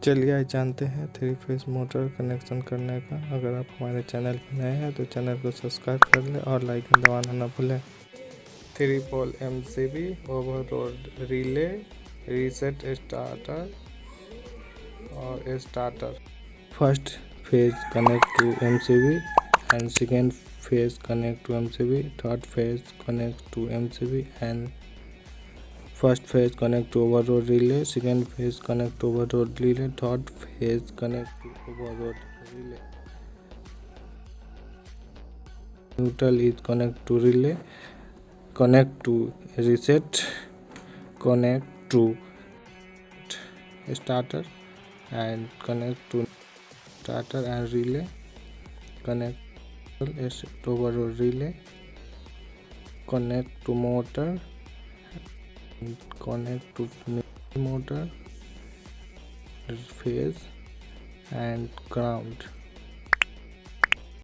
चलिए आज जानते हैं थ्री फेज मोटर कनेक्शन करने का। अगर आप हमारे चैनल पर नए हैं तो चैनल को सब्सक्राइब कर लें और लाइक दबाना ना भूलें। 3 pole MCB overload relay reset starter और starter. First phase connect to MCB and second phase connect to MCB, third phase connect to MCB and first phase connect to overload relay, second phase connect to overload relay, third phase connect to overload relay. Neutral is connect to relay, connect to reset, connect to starter and connect to starter and relay, connect to overload relay, connect to motor, connect to motor, phase and ground.